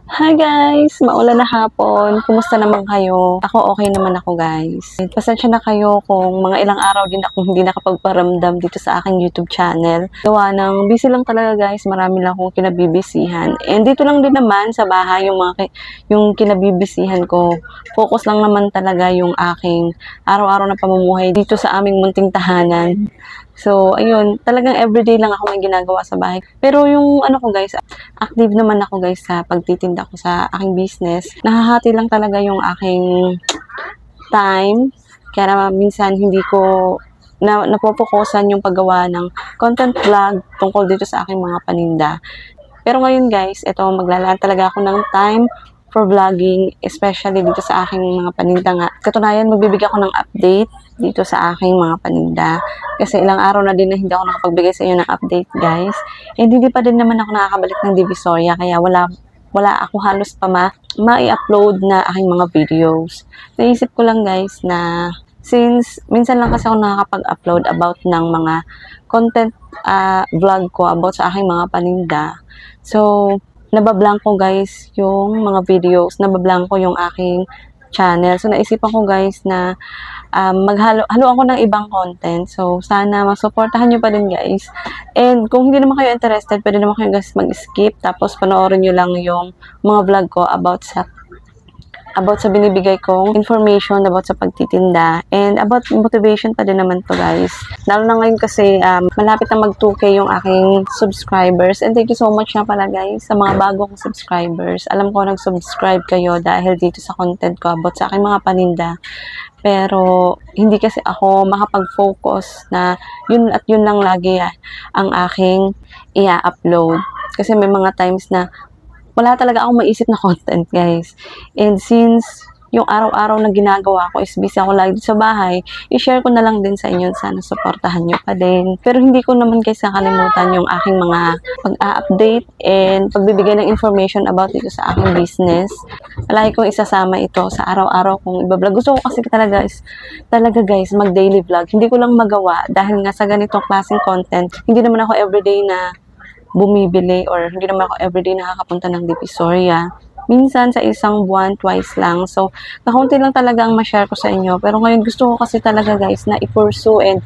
Hi guys! Maulan na hapon. Kumusta naman kayo? Ako okay naman ako guys. Pasensya na kayo kung mga ilang araw din akong hindi nakapagparamdam dito sa aking YouTube channel. Gawa ng busy lang talaga guys. Marami lang akong kinabibisihan. And dito lang din naman sa bahay yung kinabibisihan ko. Focus lang naman talaga yung aking araw-araw na pamumuhay dito sa aming munting tahanan. So, ayun, talagang everyday lang ako may ginagawa sa bahay. Pero yung ano ko guys, active naman ako guys sa pagtitinda ko sa aking business. Nahahati lang talaga yung aking time. Kaya minsan hindi ko napofokusan yung paggawa ng content vlog tungkol dito sa aking mga paninda. Pero ngayon guys, ito maglalaan talaga ako ng time for vlogging, especially dito sa aking mga paninda nga. Katunayan, magbibigay ako ng update dito sa aking mga paninda. Kasi ilang araw na din na hindi ako nakapagbigay sa inyo ng update, guys. And hindi pa din naman ako nakakabalik ng Divisoria, kaya wala ako halos pa ma-i-upload na aking mga videos. Naisip ko lang, guys, na since minsan lang kasi ako nakakapag-upload about ng mga content vlog ko about sa aking mga paninda. So, nabablanko guys yung mga videos, nabablanko yung aking channel. So, naisipan ko guys na haluan ko ng ibang content. So, sana masuportahan nyo pa din guys. And kung hindi naman kayo interested, pwede naman kayo guys mag-skip. Tapos, panoorin nyo lang yung mga vlog ko about sa binibigay kong information about sa pagtitinda and about motivation pa din naman to guys. Lalo na ngayon kasi malapit na mag 2K yung aking subscribers and thank you so much na pala guys sa mga bagong subscribers. Alam ko nag-subscribe kayo dahil dito sa content ko about sa aking mga paninda. Pero hindi kasi ako makapag-focus na yun at yun lang lagi ang aking i-upload. Kasi may mga times na wala talaga akong maisip na content, guys. And since yung araw-araw na ginagawa ko is busy ako lagi sa bahay, i-share ko na lang din sa inyo. Sana supportahan nyo pa din. Pero hindi ko naman guys nakalimutan yung aking mga pag-update and pagbibigay ng information about dito sa aking business. Palagi kong isasama ito sa araw-araw kong ibablog. Gusto ko kasi talaga guys, mag-daily vlog. Hindi ko lang magawa dahil nga sa ganitong klaseng content, hindi naman ako everyday na bumibili or hindi naman ako everyday nakakapunta ng Divisoria. Minsan sa isang buwan, twice lang. So, kakunti lang talaga ang ma-share ko sa inyo. Pero ngayon gusto ko kasi talaga guys na i-pursue and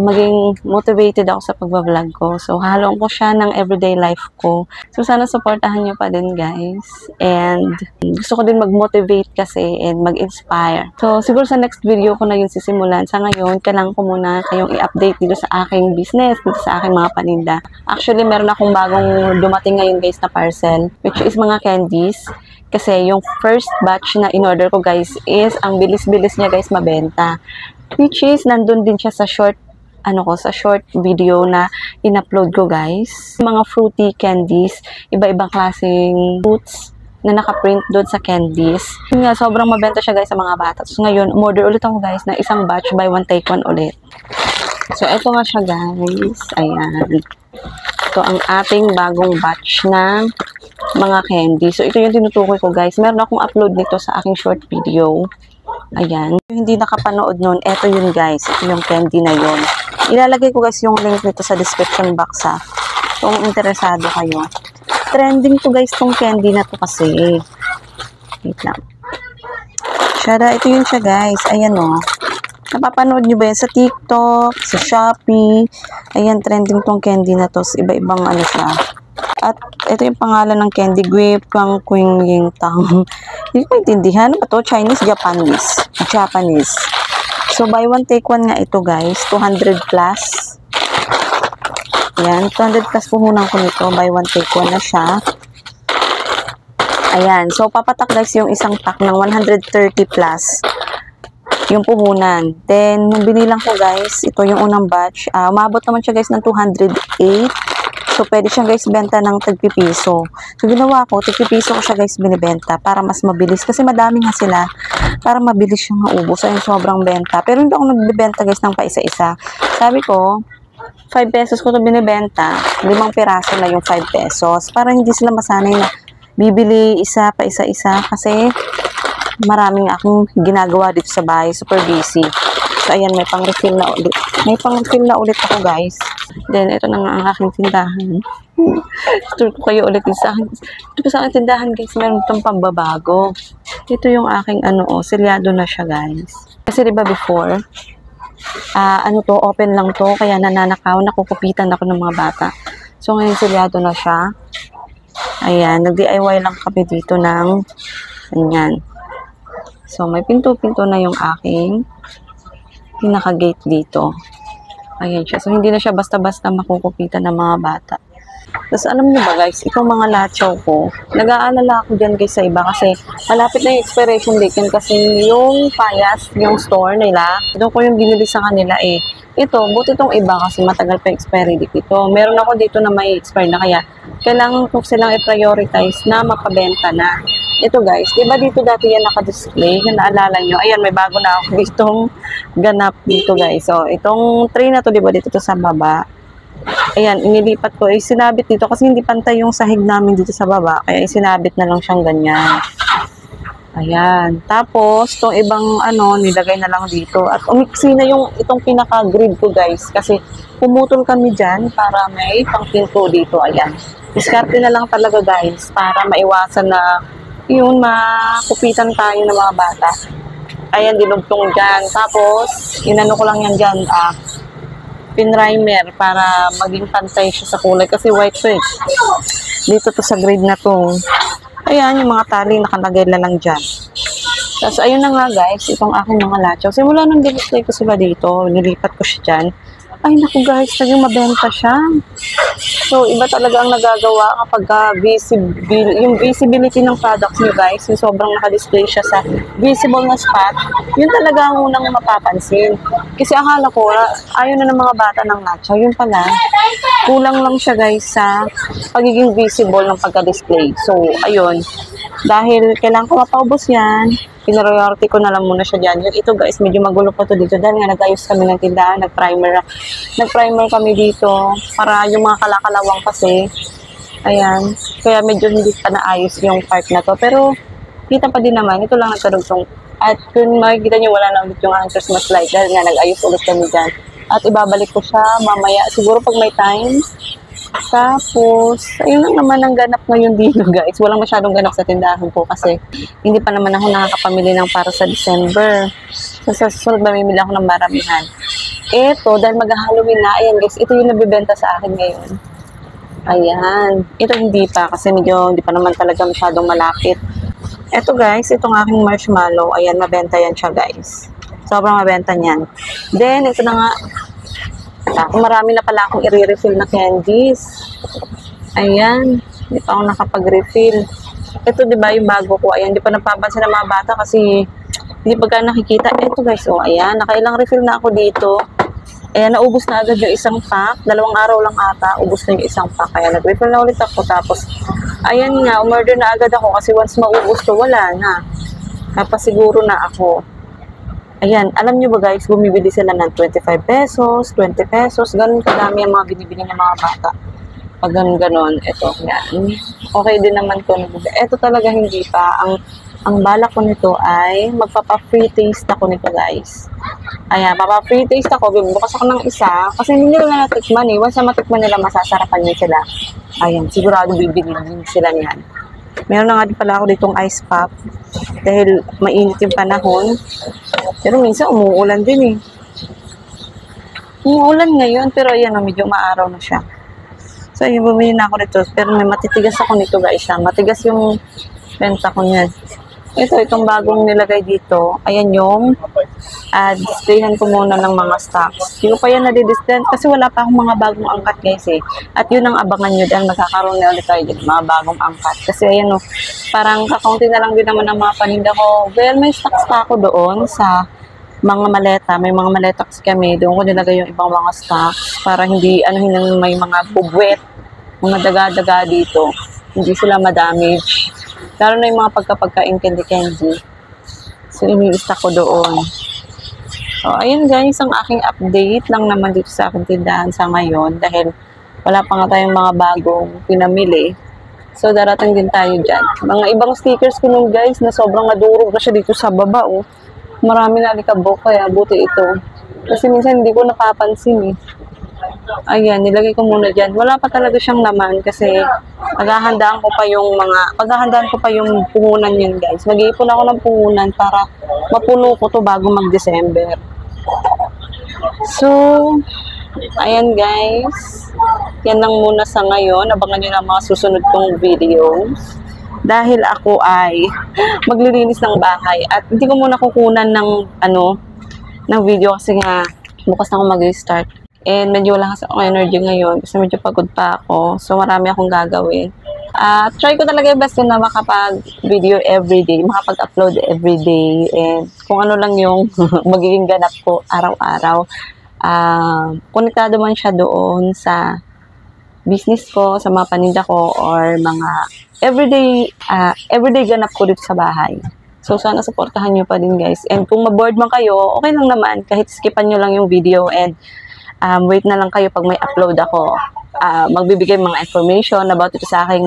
maging motivated ako sa pagbablog ko. So, haloon ko siya ng everyday life ko. So, sana supportahan nyo pa din guys. And gusto ko din mag-motivate kasi and mag-inspire. So, siguro sa next video ko na yun sisimulan. Sa ngayon, kailangan ko muna kayong i-update dito sa aking business, dito sa aking mga paninda. Actually, meron akong bagong dumating ngayon guys na parcel, which is mga candy. Kasi yung first batch na in-order ko guys is ang bilis-bilis niya guys mabenta. Which is nandun din siya sa short video na in-upload ko guys. Mga fruity candies, iba-ibang klaseng fruits na naka-print doon sa candies. Yun nga, sobrang mabenta siya guys sa mga bata. So ngayon, umorder ulit ako guys na isang batch, buy one take one ulit. So ito nga siya guys. Ayan. Ito ang ating bagong batch ng mga candy. So, ito yung tinutukoy ko, guys. Meron akong upload nito sa aking short video. Ayan. Yung hindi nakapanood nun, ito yun, guys. Ito yung candy na yun. Ilalagay ko, guys, yung link nito sa description box, ha. Kung interesado kayo. Trending to, guys, tong candy na to kasi. Wait lang. Shara, ito yun siya, guys. Ayan, o. Napapanood nyo ba yan sa TikTok, sa Shopee? Ayan, trending tong candy na to. Iba-ibang ano siya. At ito yung pangalan ng candy, Guip Kang Quing Ying Tang. Hindi ko maintindihan. Ano ba to? Chinese, Japanese. So, buy one, take one nga ito, guys. 200 plus. Ayan, 200 plus puhunan ko nito. Buy one, take one na siya. Ayan. So, papatak, guys, yung isang pack ng 130 plus. Yung puhunan. Then, nung binilang ko, guys, ito yung unang batch. Umabot naman siya, guys, ng 208. So, pwede siya guys benta ng tagpipiso. So, ginawa ko, tagpipiso ko siya guys binibenta para mas mabilis. Kasi madami nga sila para mabilis siyang maubos. Ayun, sobrang benta. Pero hindi ako nagbibenta guys ng paisa-isa. Sabi ko, 5 pesos ko ito binibenta. 5 piraso na yung 5 pesos. Para hindi sila masanay na bibili isa pa isa-isa. Kasi maraming akong ginagawa dito sa bahay. Super busy. So, ayan, may pang-refill na ulit. May pang-refill na ulit ako, guys. Then, ito na nga ang aking tindahan. Tour ko kayo ulit sa akin. Ito pa sa akin tindahan guys, meron itong pambabago. Ito yung aking selyado na siya guys. Kasi diba before, open lang to, kaya nananakaw, nakukupitan ako ng mga bata. So ngayon selyado na siya. Ayan, nag-DIY lang kami dito ng ganyan. So may pinto-pinto na yung aking pinaka-gate dito. Ayan siya. So hindi na siya basta-basta makukupitan ng mga bata. Tapos alam niyo ba guys, itong mga lachaw ko, nag-aalala ako dyan guys sa iba kasi malapit na yung expiration date yun kasi yung Payas, yung store nila, doon ko yung binili sa kanila ito, buti itong iba kasi matagal pa expiry date ito. Meron ako dito na may expire na kaya kailangan ko silang i-prioritize na mapabenta na. Ito guys, di ba dito dati yan naka-display? Kung naalala nyo, ayan may bago na ako ditong ganap dito guys. So itong tray na to, di ba dito to sa baba? Ayan, inilipat ko. Sinabit dito kasi hindi pantay yung sahig namin dito sa baba. Kaya sinabit na lang siyang ganyan. Ayan. Tapos, itong ibang nilagay na lang dito. At umiksi na itong pinaka-grid ko guys. Kasi pumutol kami dyan para may pang-pinto dito. Ayan. Diskarte na lang talaga guys para maiwasan na yun, makupitan tayo ng mga bata. Ayan, dinugtong dyan. Tapos, inano ko lang yan dyan. Pinrimer para maging pantay siya sa kulay kasi white to dito to sa grade na to. Ayan, yung mga tali nakalagay na lang dyan. Tapos ayun na nga guys, itong aking mga lachaw. Simula nung display ko sila dito, nilipat ko siya dyan. Ay naku guys, naging mabenta siya. So iba talaga ang nagagawa kapag yung visibility ng products niyo guys, yung sobrang naka-display siya sa visible na spot, yun talaga ang unang mapapansin. Kasi akala ko, ayaw na ng mga bata ng lachaw. Yun pala, kulang lang siya guys sa pagiging visible ng pagka-display. So ayun, dahil kailangan ko mapaubos yan, pinoriority ko na lang muna siya dyan. Ito guys, medyo magulo pa to dito dahil nga nag-ayos kami ng tindahan, nag-primer kami dito para yung mga kalakalawang kasi, ayan, kaya medyo hindi pa naayos yung part na to. Pero, kita pa din naman, ito lang nagkarugtong. At kung makikita nyo, wala na ulit yung Christmas light dahil nga nag-ayos ulit kami dyan. At ibabalik ko siya mamaya, siguro pag may time. Tapos, ayun lang naman ang ganap ngayon dito guys. Walang masyadong ganap sa tindahan ko kasi hindi pa naman ako nakakapamili ng para sa December. So, sa susunod mamimili ako ng maramihan. Ito, dahil mag-Halloween na, ayan guys, ito yung nabibenta sa akin ngayon. Ayan. Ito hindi pa kasi medyo hindi pa naman talaga masyadong malapit. Ito guys, itong aking marshmallow. Ayan, mabenta yan siya guys. Sobrang mabenta niyan. Then, ito na nga. Marami na pala akong i-refill na candies. Ayan. Hindi pa ako nakapag-refill. Ito, di ba, yung bago ko. Ayan, hindi pa napapansin ng mga bata kasi hindi pa nakikita. Ito, guys, ayan. Nakailang refill na ako dito. Ayan, naubos na agad yung isang pack. 2 araw lang ata, ubos na yung isang pack. Kaya nag-refill na ulit ako. Tapos, ayan nga, umorder na agad ako kasi once maubos to, wala na. Tapos, siguro na ako. Ayan, alam nyo ba guys, bumibili sila ng 25 pesos, 20 pesos, ganun kadami ang mga binibili ng mga bata. Pag ganun, ito, yan. Okay din naman to. Ito talaga hindi pa. Ang balak ko nito ay magpapa-free taste ako nito guys. Ayan, papa-free taste ako, bukas ako ng isa, kasi hindi nila natikman eh. Once na matikman nila, masasarapan nyo sila. Ayan, sigurado bibili din sila niyan. Meron na nga din pala ako ditong ice pop dahil mainit yung panahon. Pero minsan umuulan din eh. Umuulan ngayon pero ayan, medyo maaraw na siya. So ayun, bumili na ako nito. Pero may matitigas ako nito guys. Matigas yung benta ko niyan. Itong bagong nilagay dito. Ayan yung displayhan ko muna ng mga stocks. Hindi ko pa yan na-display kasi wala pa akong mga bagong angkat guys eh. At yun ang abangan nyo dahil magkakaroon na ulit tayo dito, mga bagong angkat. Kasi ayan parang kakaunti na lang din naman ang mga paninda ko. Well, may stocks pa ako doon sa mga maleta. May mga maleta kasi kami. Doon ko nilagay yung ibang mga stocks para hindi, may mga bubwet, mga daga-daga dito. Hindi sila ma-damage. Lalo na yung mga pagka-pagkain candy-candy. So, ini-stock ko doon. So, ayun guys, ang aking update lang naman dito sa aking tindahan sa ngayon dahil wala pa nga tayong mga bagong pinamili. So, darating din tayo dyan. Mga ibang stickers ko nung guys na sobrang nadurog na siya dito sa baba. Marami na alikabok kaya buti ito. Kasi minsan hindi ko napapansin eh. Ayan, nilagay ko muna dyan. Wala pa talaga siyang laman kasi paghahandaan ko pa yung puhunan yun, guys. Mag-iipon ako ng puhunan para mapuno ko to bago mag-December. So, ayan guys. Yan lang muna sa ngayon. Abangan nyo lang mga susunod kong videos. Dahil ako ay maglilinis ng bahay. At hindi ko muna kukunan ng video kasi nga bukas na ako mag-start. And medyo wala kasi akong energy ngayon kasi medyo pagod pa ako. So, marami akong gagawin. Try ko talaga yung best na makapag-video everyday, makapag-upload everyday. And kung ano lang yung magiging ganap ko araw-araw. Konektado man siya doon sa business ko, sa mga paninda ko, or mga everyday ganap ko dito sa bahay. So, sana supportahan nyo pa din guys. And kung maboard man kayo, okay lang naman. Kahit skipan nyo lang yung video and wait na lang kayo pag may upload ako. Magbibigay mga information about ito sa aking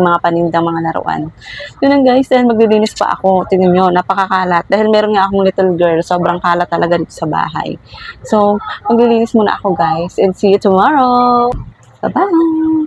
mga panindang mga laruan. Yun lang guys, dahil maglilinis pa ako. Tingnan nyo, napakakalat. Dahil meron nga akong little girl, sobrang kalat talaga dito sa bahay. So, maglilinis muna ako guys. And see you tomorrow! Bye-bye!